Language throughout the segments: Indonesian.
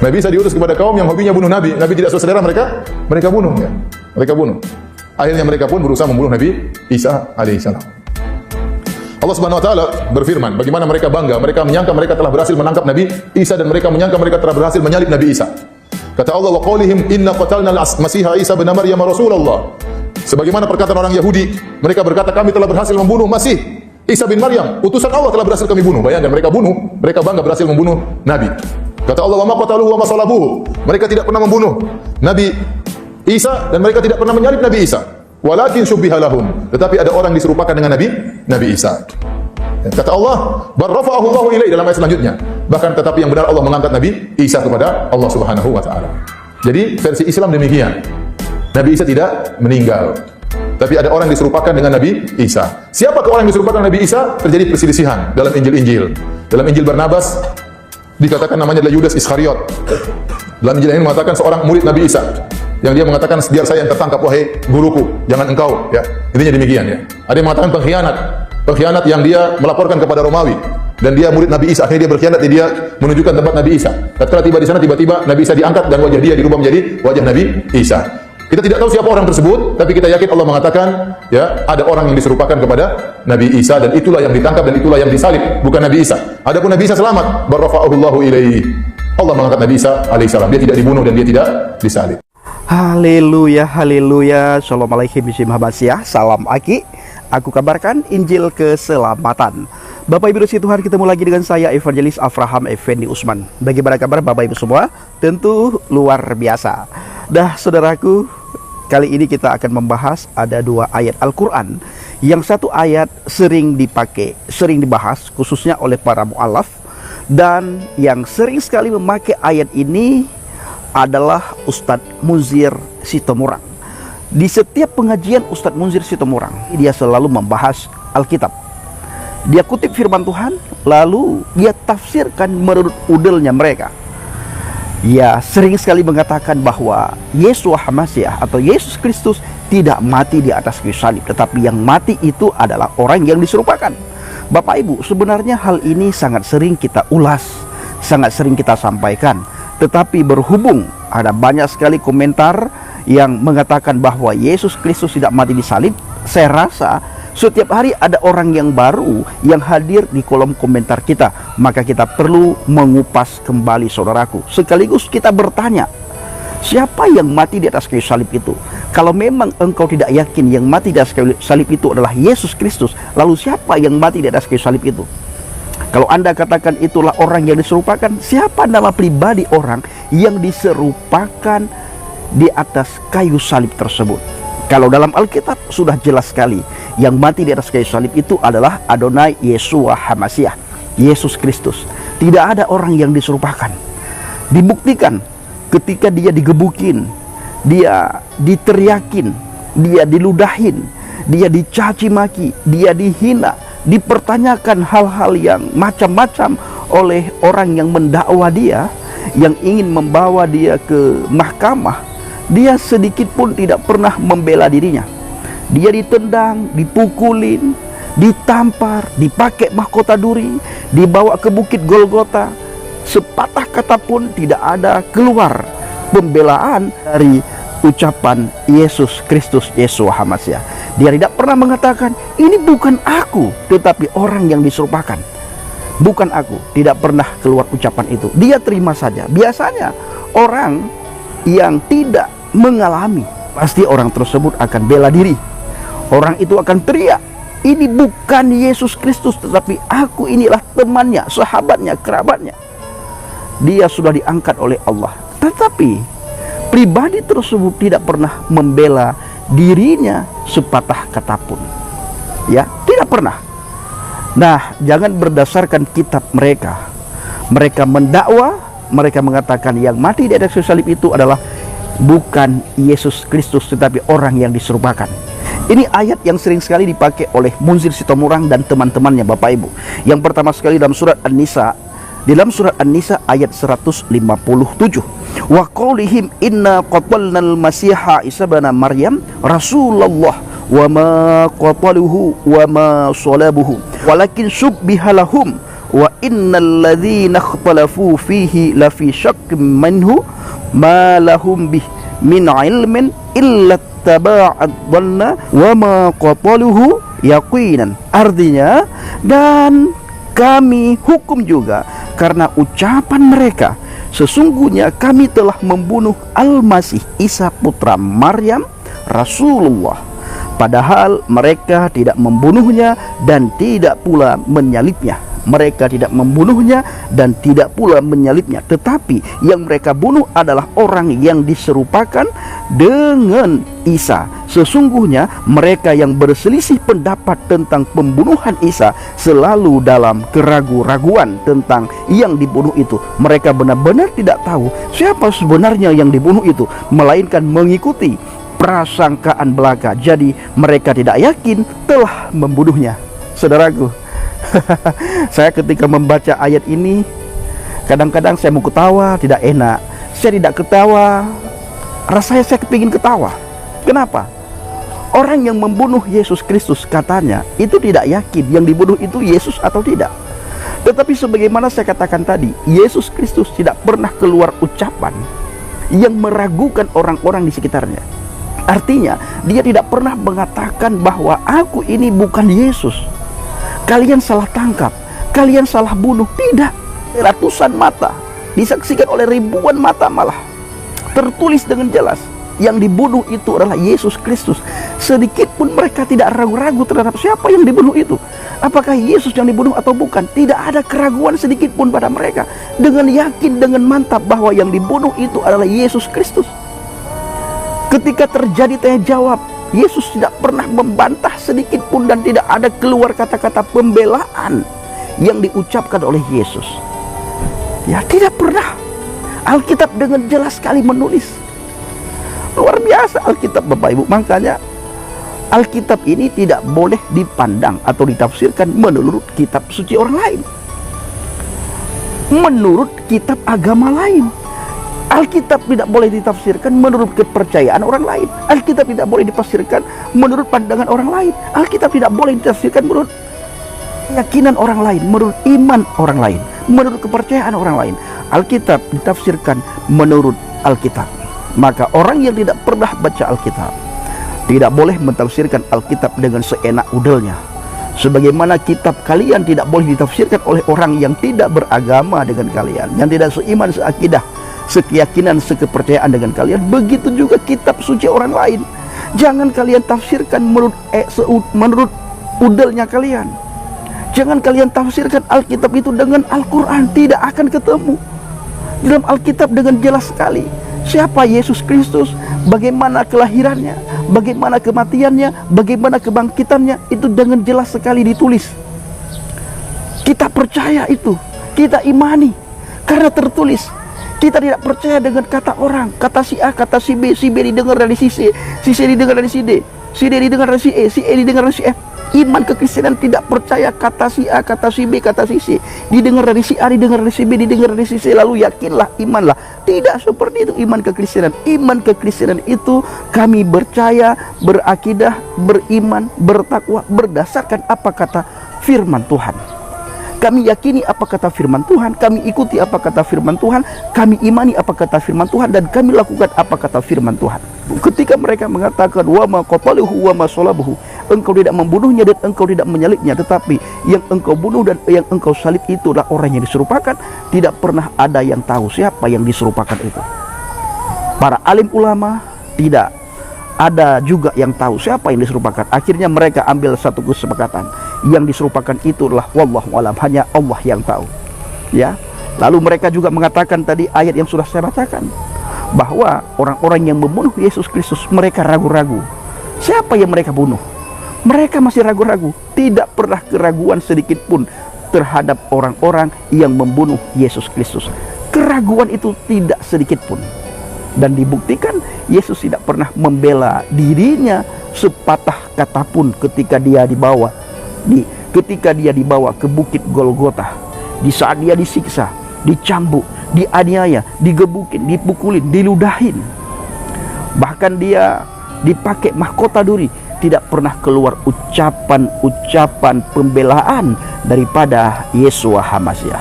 Nabi Isa diutus kepada kaum yang hobinya bunuh Nabi. Nabi tidak suka selera mereka bunuh. Ya. Mereka bunuh. Akhirnya mereka pun berusaha membunuh Nabi Isa alaihissalam. Allah Subhanahu wa taala berfirman, bagaimana mereka bangga, mereka menyangka mereka telah berhasil menangkap Nabi Isa dan mereka menyangka mereka telah berhasil menyalib Nabi Isa. Kata Allah, wa qaulihim inna qatalna al-masiha Isa bin Maryam rasulullah. Sebagaimana perkataan orang Yahudi, mereka berkata kami telah berhasil membunuh Masih Isa bin Maryam, utusan Allah telah berhasil kami bunuh. Bayangkan mereka bunuh, mereka bangga berhasil membunuh Nabi. Kata Allah, wa ma qataluhu wa ma salabuhu. Mereka tidak pernah membunuh Nabi Isa dan mereka tidak pernah menyalib Nabi Isa. Walakin syubbiha lahum. Tetapi ada orang diserupakan dengan Nabi Isa. Kata Allah, barrafa'ahu Allahu ilaihi dalam ayat selanjutnya. Bahkan tetapi yang benar Allah mengangkat Nabi Isa kepada Allah Subhanahu wa taala. Jadi versi Islam demikian. Nabi Isa tidak meninggal. Tapi ada orang diserupakan dengan Nabi Isa. Siapakah orang yang diserupakan Nabi Isa? Terjadi perselisihan dalam Injil-Injil. Dalam Injil Barnabas dikatakan namanya adalah Yudas Iskariot. Dalam Injil ini mengatakan seorang murid Nabi Isa yang dia mengatakan biar saya yang tertangkap wahai guruku, jangan engkau, ya. Intinya demikian, ya. Ada yang mengatakan pengkhianat yang dia melaporkan kepada Romawi dan dia murid Nabi Isa, akhirnya dia berkhianat, dia menunjukkan tempat Nabi Isa. Tatkala tiba di sana tiba-tiba Nabi Isa diangkat dan wajah dia dirubah menjadi wajah Nabi Isa. Kita tidak tahu siapa orang tersebut, tapi kita yakin Allah mengatakan, ya, ada orang yang diserupakan kepada Nabi Isa dan itulah yang ditangkap dan itulah yang disalib, bukan Nabi Isa. Adapun Nabi Isa selamat, barrafa'ahu Allahu ilaihi. Allah mengangkat Nabi Isa alaihissalam. Dia tidak dibunuh dan dia tidak disalib. Haleluya, haleluya. Shalom alaikum bismillahirrahmanirrahim. Salam Aki. Aku kabarkan Injil keselamatan. Bapak Ibu Rusi Tuhan, ketemu lagi dengan saya Evangelis Avraham Effendi Usman. Bagaimana kabar Bapak Ibu semua? Tentu luar biasa. Dah saudaraku, kali ini kita akan membahas ada dua ayat Al-Quran. Yang satu ayat sering dipakai, sering dibahas khususnya oleh para mu'alaf. Dan yang sering sekali memakai ayat ini adalah Ustadz Munzir Sitomorang. Di setiap pengajian Ustadz Munzir Sitomorang, dia selalu membahas Alkitab. Dia kutip firman Tuhan, lalu dia tafsirkan menurut udelnya mereka. Ya, sering sekali mengatakan bahwa Yesua HaMasyiah atau Yesus Kristus tidak mati di atas kayu salib, tetapi yang mati itu adalah orang yang diserupakan. Bapak Ibu, sebenarnya hal ini sangat sering kita ulas, sangat sering kita sampaikan. Tetapi berhubung ada banyak sekali komentar yang mengatakan bahwa Yesus Kristus tidak mati di salib, saya rasa setiap hari ada orang yang baru yang hadir di kolom komentar kita. Maka kita perlu mengupas kembali saudaraku. Sekaligus kita bertanya, siapa yang mati di atas kayu salib itu? Kalau memang engkau tidak yakin yang mati di atas kayu salib itu adalah Yesus Kristus, lalu siapa yang mati di atas kayu salib itu? Kalau Anda katakan itulah orang yang diserupakan, siapa nama pribadi orang yang diserupakan di atas kayu salib tersebut? Kalau dalam Alkitab sudah jelas sekali, yang mati di atas kayu salib itu adalah Adonai Yesua HaMasyiah, Yesus Kristus. Tidak ada orang yang diserupakan. Dibuktikan ketika dia digebukin, dia diteriakin, dia diludahin, dia dicaci maki, dia dihina, dipertanyakan hal-hal yang macam-macam oleh orang yang mendakwa dia, yang ingin membawa dia ke mahkamah. Dia sedikit pun tidak pernah membela dirinya. Dia ditendang, dipukulin, ditampar, dipakai mahkota duri, dibawa ke bukit Golgota. Sepatah kata pun tidak ada keluar pembelaan dari ucapan Yesus Kristus, Yesua HaMasyiah. Dia tidak pernah mengatakan, ini bukan aku, tetapi orang yang diserupakan. Bukan aku. Tidak pernah keluar ucapan itu. Dia terima saja. Biasanya orang yang tidak mengalami, pasti orang tersebut akan bela diri. Orang itu akan teriak, ini bukan Yesus Kristus, tetapi aku inilah temannya, sahabatnya, kerabatnya. Dia sudah diangkat oleh Allah. Tetapi pribadi tersebut tidak pernah membela dirinya sepatah kata pun. Ya, tidak pernah. Nah, jangan berdasarkan kitab mereka. Mereka mendakwa, mereka mengatakan yang mati di atas kayu salib itu adalah bukan Yesus Kristus, tetapi orang yang diserupakan. Ini ayat yang sering sekali dipakai oleh Munzir Sitomorang dan teman-temannya Bapak Ibu. Yang pertama sekali dalam surat An-Nisa. Dalam surat An-Nisa ayat 157. Wa qaulihim inna qatalnal masiha Isa bin Maryam rasulullah wa ma qataluhu wa ma salabuhu walakin syubbiha lahum wa innal ladzina ikhtalafu fihi lafi syakkin minhu ma lahum bih min ilmin illa taba'ad dhanna wa ma qataluhu yaqinan. Artinya, dan kami hukum juga karena ucapan mereka, sesungguhnya kami telah membunuh Al-Masih Isa putra Maryam Rasulullah, padahal mereka tidak membunuhnya dan tidak pula menyalibnya. Mereka tidak membunuhnya dan tidak pula menyalibnya, tetapi yang mereka bunuh adalah orang yang diserupakan dengan Isa. Sesungguhnya mereka yang berselisih pendapat tentang pembunuhan Isa selalu dalam keraguan-raguan tentang yang dibunuh itu. Mereka benar-benar tidak tahu siapa sebenarnya yang dibunuh itu, melainkan mengikuti prasangkaan belaka. Jadi mereka tidak yakin telah membunuhnya. Saudaraku, saya ketika membaca ayat ini, kadang-kadang saya mau ketawa, tidak enak. Saya tidak ketawa, rasanya saya kepingin ketawa. Kenapa? Orang yang membunuh Yesus Kristus katanya itu tidak yakin yang dibunuh itu Yesus atau tidak. Tetapi sebagaimana saya katakan tadi, Yesus Kristus tidak pernah keluar ucapan yang meragukan orang-orang di sekitarnya. Artinya, dia tidak pernah mengatakan bahwa aku ini bukan Yesus, kalian salah tangkap, kalian salah bunuh. Tidak. Ratusan mata, disaksikan oleh ribuan mata, malah tertulis dengan jelas yang dibunuh itu adalah Yesus Kristus. Sedikit pun mereka tidak ragu-ragu terhadap siapa yang dibunuh itu, apakah Yesus yang dibunuh atau bukan. Tidak ada keraguan sedikit pun pada mereka. Dengan yakin, dengan mantap bahwa yang dibunuh itu adalah Yesus Kristus. Ketika terjadi tanya jawab, Yesus tidak pernah membantah sedikit pun dan tidak ada keluar kata-kata pembelaan yang diucapkan oleh Yesus. Ya, tidak pernah. Alkitab dengan jelas sekali menulis. Luar biasa Alkitab, Bapak Ibu. Makanya Alkitab ini tidak boleh dipandang atau ditafsirkan menurut kitab suci orang lain, menurut kitab agama lain. Alkitab tidak boleh ditafsirkan menurut kepercayaan orang lain. Alkitab tidak boleh ditafsirkan menurut pandangan orang lain. Alkitab tidak boleh ditafsirkan menurut keyakinan orang lain, menurut iman orang lain, menurut kepercayaan orang lain. Alkitab ditafsirkan menurut Alkitab. Maka orang yang tidak pernah baca Alkitab tidak boleh mentafsirkan Alkitab dengan seenak udelnya. Sebagaimana kitab kalian tidak boleh ditafsirkan oleh orang yang tidak beragama dengan kalian, yang tidak seiman, seakidah, sekeyakinan, sekepercayaan dengan kalian, begitu juga kitab suci orang lain. Jangan kalian tafsirkan menurut udelnya kalian. Jangan kalian tafsirkan Alkitab itu dengan Al-Quran. Tidak akan ketemu. Dalam Alkitab dengan jelas sekali siapa Yesus Kristus, bagaimana kelahirannya, bagaimana kematiannya, bagaimana kebangkitannya, itu dengan jelas sekali ditulis. Kita percaya itu, kita imani karena tertulis. Kita tidak percaya dengan kata orang, kata si A, kata si B didengar dari si C didengar dari si D didengar dari si E didengar dari si F. Iman kekristenan tidak percaya kata si A, kata si B, kata si C didengar dari si A, didengar dari si B, didengar dari si C, lalu yakinlah, imanlah. Tidak seperti itu iman kekristenan. Iman kekristenan itu kami percaya, berakidah, beriman, bertakwa berdasarkan apa kata firman Tuhan. Kami yakini apa kata firman Tuhan, kami ikuti apa kata firman Tuhan, kami imani apa kata firman Tuhan, dan kami lakukan apa kata firman Tuhan. Ketika mereka mengatakan wa ma qataluhu wa ma salabuhu, engkau tidak membunuhnya dan engkau tidak menyalibnya, tetapi yang engkau bunuh dan yang engkau salib itu adalah orang yang diserupakan, tidak pernah ada yang tahu siapa yang diserupakan itu. Para alim ulama tidak ada juga yang tahu siapa yang diserupakan. Akhirnya mereka ambil satu kesepakatan, yang diserupakan itu adalah wallahu alam, hanya Allah yang tahu. Ya. Lalu mereka juga mengatakan tadi ayat yang sudah saya bacakan, bahwa orang-orang yang membunuh Yesus Kristus, mereka ragu-ragu siapa yang mereka bunuh. Mereka masih ragu-ragu, tidak pernah keraguan sedikit pun terhadap orang-orang yang membunuh Yesus Kristus. Keraguan itu tidak sedikit pun. Dan dibuktikan Yesus tidak pernah membela dirinya sepatah kata pun ketika dia dibawa ke bukit Golgota. Di saat dia disiksa, dicambuk, dianiaya, digebukin, dipukulin, diludahin, bahkan dia dipakai mahkota duri, tidak pernah keluar ucapan-ucapan pembelaan daripada Yesua HaMasiah.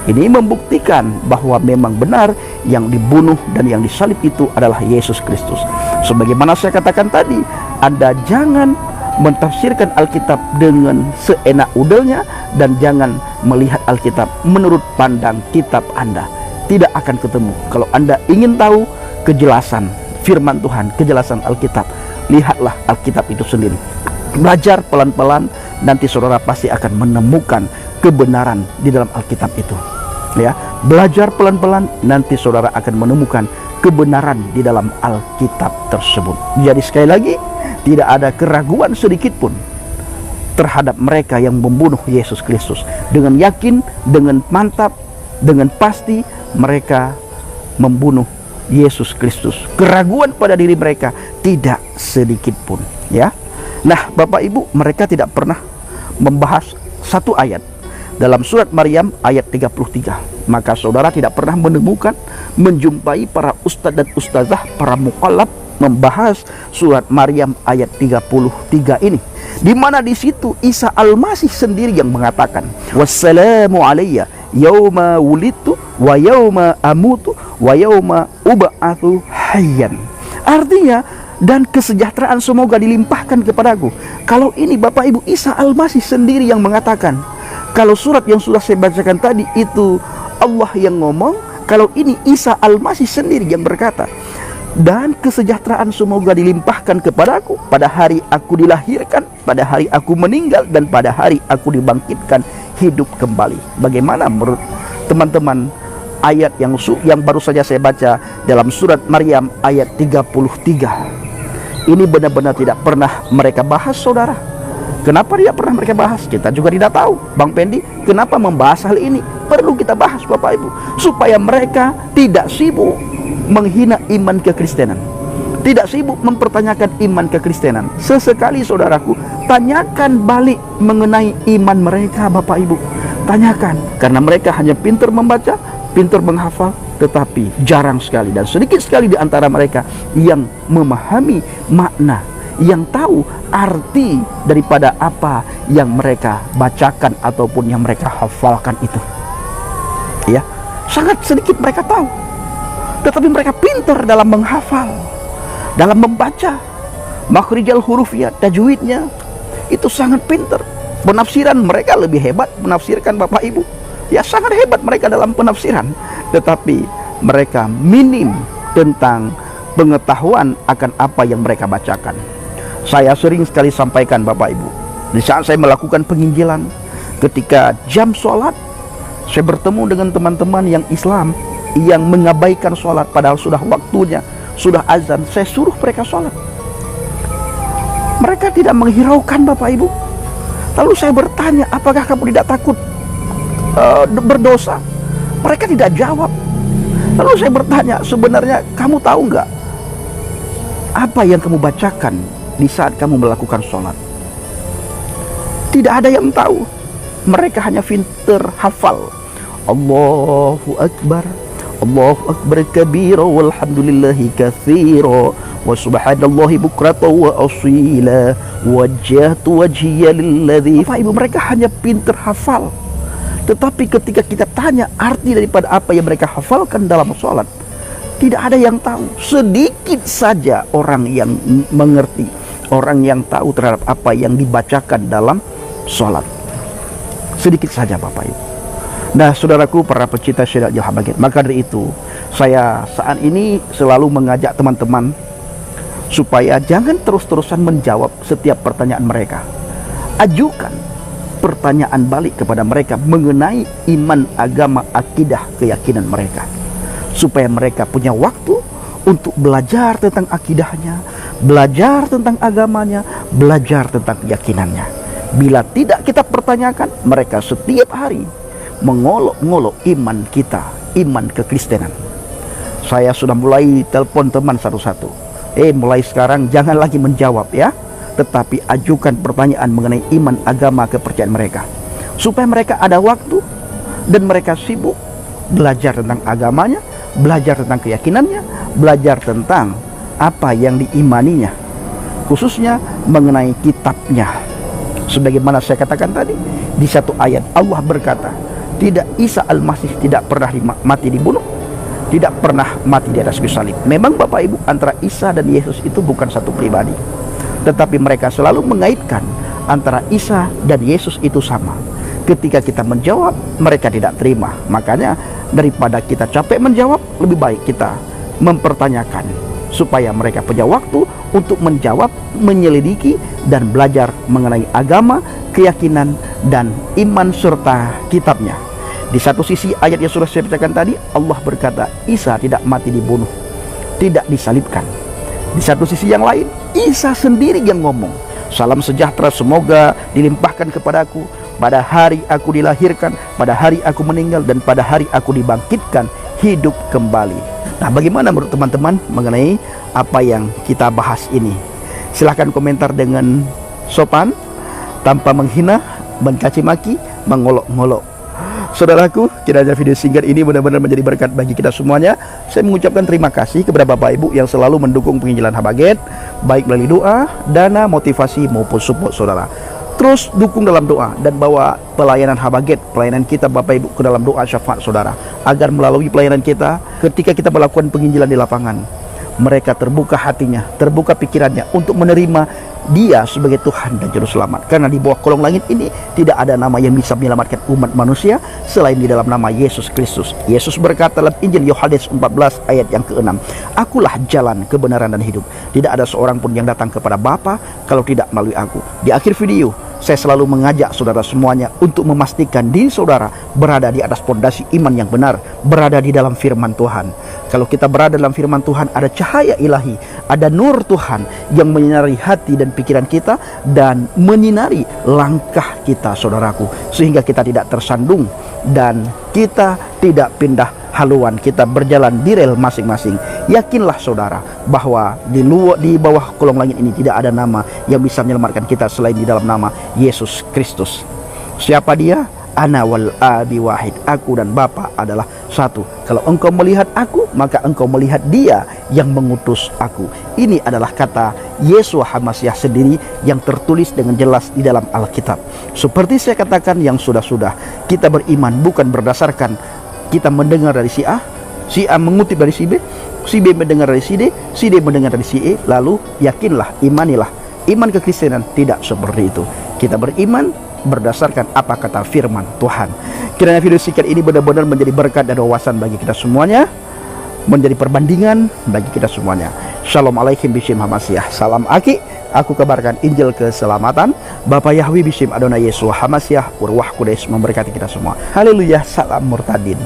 Ini membuktikan bahwa memang benar yang dibunuh dan yang disalib itu adalah Yesus Kristus. Sebagaimana saya katakan tadi, Anda jangan mentafsirkan Alkitab dengan seenak udelnya dan jangan melihat Alkitab menurut pandang kitab Anda. Tidak akan ketemu. Kalau Anda ingin tahu kejelasan firman Tuhan, kejelasan Alkitab, lihatlah Alkitab itu sendiri. Belajar pelan-pelan, nanti saudara pasti akan menemukan kebenaran di dalam Alkitab itu. Ya, belajar pelan-pelan, nanti saudara akan menemukan kebenaran di dalam Alkitab tersebut. Jadi sekali lagi, tidak ada keraguan sedikit pun terhadap mereka yang membunuh Yesus Kristus. Dengan yakin, dengan mantap, dengan pasti mereka membunuh Yesus Kristus. Keraguan pada diri mereka tidak sedikit pun, ya. Nah, Bapak Ibu, mereka tidak pernah membahas satu ayat dalam surat Maryam ayat 33. Maka saudara tidak pernah menemukan, menjumpai para ustadz dan ustazah, para muqallab membahas surat Maryam ayat 33 ini, di mana di situ Isa Al-Masih sendiri yang mengatakan, wassalamu alayya yauma wulidtu wa yauma amutu wa yauma ub'atsu hayyan. Artinya, dan kesejahteraan semoga dilimpahkan kepadaku. Kalau ini Bapak Ibu, Isa Al-Masih sendiri yang mengatakan. Kalau surat yang sudah saya bacakan tadi itu Allah yang ngomong, kalau ini Isa Al-Masih sendiri yang berkata, dan kesejahteraan semoga dilimpahkan kepadaku pada hari aku dilahirkan, pada hari aku meninggal, dan pada hari aku dibangkitkan hidup kembali. Bagaimana menurut teman-teman ayat yang baru saja saya baca dalam surat Maryam ayat 33? Ini benar-benar tidak pernah mereka bahas, saudara. Kenapa tidak pernah mereka bahas? Kita juga tidak tahu. Bang Pendi, kenapa membahas hal ini? Perlu kita bahas, Bapak Ibu, supaya mereka tidak sibuk menghina iman kekristenan, tidak sibuk mempertanyakan iman kekristenan. Sesekali saudaraku, tanyakan balik mengenai iman mereka, Bapak Ibu. Tanyakan, karena mereka hanya pintar membaca, pintar menghafal, tetapi jarang sekali dan sedikit sekali di antara mereka yang memahami makna, yang tahu arti daripada apa yang mereka bacakan ataupun yang mereka hafalkan itu. Ya, sangat sedikit mereka tahu. Tetapi mereka pintar dalam menghafal, dalam membaca. Makhrijal hurufnya, tajwidnya itu sangat pintar. Penafsiran mereka lebih hebat menafsirkan, Bapak Ibu. Ya, sangat hebat mereka dalam penafsiran. Tetapi mereka minim tentang pengetahuan akan apa yang mereka bacakan. Saya sering sekali sampaikan, Bapak Ibu, di saat saya melakukan penginjilan, ketika jam sholat, saya bertemu dengan teman-teman yang Islam yang mengabaikan sholat, padahal sudah waktunya, sudah azan. Saya suruh mereka sholat. Mereka tidak menghiraukan, Bapak Ibu. Lalu saya bertanya, apakah kamu tidak takut berdosa? Mereka tidak jawab. Lalu saya bertanya, sebenarnya kamu tahu nggak apa yang kamu bacakan di saat kamu melakukan sholat? Tidak ada yang tahu. Mereka hanya pintar hafal. Allahu Akbar, Allahu Akbar kabira, walhamdulillahi katsira, wa subhanallahi bukratan wa asila, wajjahtu wajhiya lilladzi. Bapak Ibu, mereka hanya pintar hafal. Tetapi ketika kita tanya arti daripada apa yang mereka hafalkan dalam sholat, tidak ada yang tahu. Sedikit saja orang yang mengerti, orang yang tahu terhadap apa yang dibacakan dalam sholat. Sedikit saja, Bapak Ibu. Nah, saudaraku, para pecinta syariat jauh bagian, maka dari itu saya saat ini selalu mengajak teman-teman supaya jangan terus-terusan menjawab setiap pertanyaan mereka. Ajukan pertanyaan balik kepada mereka mengenai iman, agama, akidah, keyakinan mereka, supaya mereka punya waktu untuk belajar tentang akidahnya, belajar tentang agamanya, belajar tentang keyakinannya. Bila tidak kita pertanyakan, mereka setiap hari mengolok-ngolok iman kita, iman kekristenan. Saya sudah mulai telepon teman satu-satu. Mulai sekarang jangan lagi menjawab ya, tetapi ajukan pertanyaan mengenai iman, agama, kepercayaan mereka, supaya mereka ada waktu dan mereka sibuk belajar tentang agamanya, belajar tentang keyakinannya, belajar tentang apa yang diimaninya, khususnya mengenai kitabnya. Sebagaimana saya katakan tadi, Di satu ayat Allah berkata, tidak, Isa Al-Masih tidak pernah mati dibunuh, tidak pernah mati di atas kayu salib. Memang Bapak Ibu, antara Isa dan Yesus itu bukan satu pribadi, tetapi mereka selalu mengaitkan antara Isa dan Yesus itu sama. Ketika kita menjawab, mereka tidak terima. Makanya daripada kita capek menjawab, lebih baik kita mempertanyakan, supaya mereka punya waktu untuk menjawab, menyelidiki, dan belajar mengenai agama, keyakinan, dan iman serta kitabnya. Di satu sisi ayat yang sudah saya bacakan tadi, Allah berkata Isa tidak mati dibunuh, tidak disalibkan. Di satu sisi yang lain, Isa sendiri yang ngomong, salam sejahtera semoga dilimpahkan kepadaku pada hari aku dilahirkan, pada hari aku meninggal, dan pada hari aku dibangkitkan hidup kembali. Nah, bagaimana menurut teman-teman mengenai apa yang kita bahas ini? Silahkan komentar dengan sopan, tanpa menghina, mencaci maki, mengolok-ngolok. Saudaraku, kiranya video singkat ini benar-benar menjadi berkat bagi kita semuanya. Saya mengucapkan terima kasih kepada Bapak Ibu yang selalu mendukung penginjilan Habaget, baik melalui doa, dana, motivasi, maupun support saudara. Terus dukung dalam doa dan bawa pelayanan Habaget, pelayanan kita Bapak Ibu ke dalam doa syafaat saudara, agar melalui pelayanan kita, ketika kita melakukan penginjilan di lapangan, mereka terbuka hatinya, terbuka pikirannya untuk menerima Dia sebagai Tuhan dan Juru Selamat. Karena di bawah kolong langit ini tidak ada nama yang bisa menyelamatkan umat manusia selain di dalam nama Yesus Kristus. Yesus berkata dalam Injil Yohanes 14 ayat yang ke-6, Akulah jalan, kebenaran, dan hidup. Tidak ada seorang pun yang datang kepada Bapa kalau tidak melalui aku. Di akhir video, saya selalu mengajak saudara semuanya untuk memastikan diri saudara berada di atas fondasi iman yang benar, berada di dalam firman Tuhan. Kalau kita berada dalam firman Tuhan, ada cahaya ilahi, ada nur Tuhan yang menyinari hati dan pikiran kita dan menyinari langkah kita, saudaraku, sehingga kita tidak tersandung dan kita tidak pindah haluan, kita berjalan di rel masing-masing. Yakinlah saudara bahwa di bawah kolong langit ini tidak ada nama yang bisa menyelamatkan kita selain di dalam nama Yesus Kristus. Siapa Dia? Ana wal abi wahid, aku dan Bapa adalah satu. Kalau engkau melihat aku, maka engkau melihat Dia yang mengutus aku. Ini adalah kata Yeshua HaMashiach sendiri yang tertulis dengan jelas di dalam Alkitab. Seperti saya katakan yang sudah-sudah, kita beriman bukan berdasarkan kita mendengar dari si A mengutip dari si B mendengar dari si D mendengar dari si E, lalu yakinlah, imanilah. Iman kekristenan tidak seperti itu. Kita beriman berdasarkan apa kata firman Tuhan. Kiranya video singkat ini benar-benar menjadi berkat dan wawasan bagi kita semuanya, menjadi perbandingan bagi kita semuanya. Shalom alaikum bishim HaMashiach. Salam Aki, aku kabarkan Injil keselamatan. Bapak Yahwi bishim Adonai Yeshua HaMashiach, Ruach Kudus memberkati kita semua. Haleluya, salam murtadin.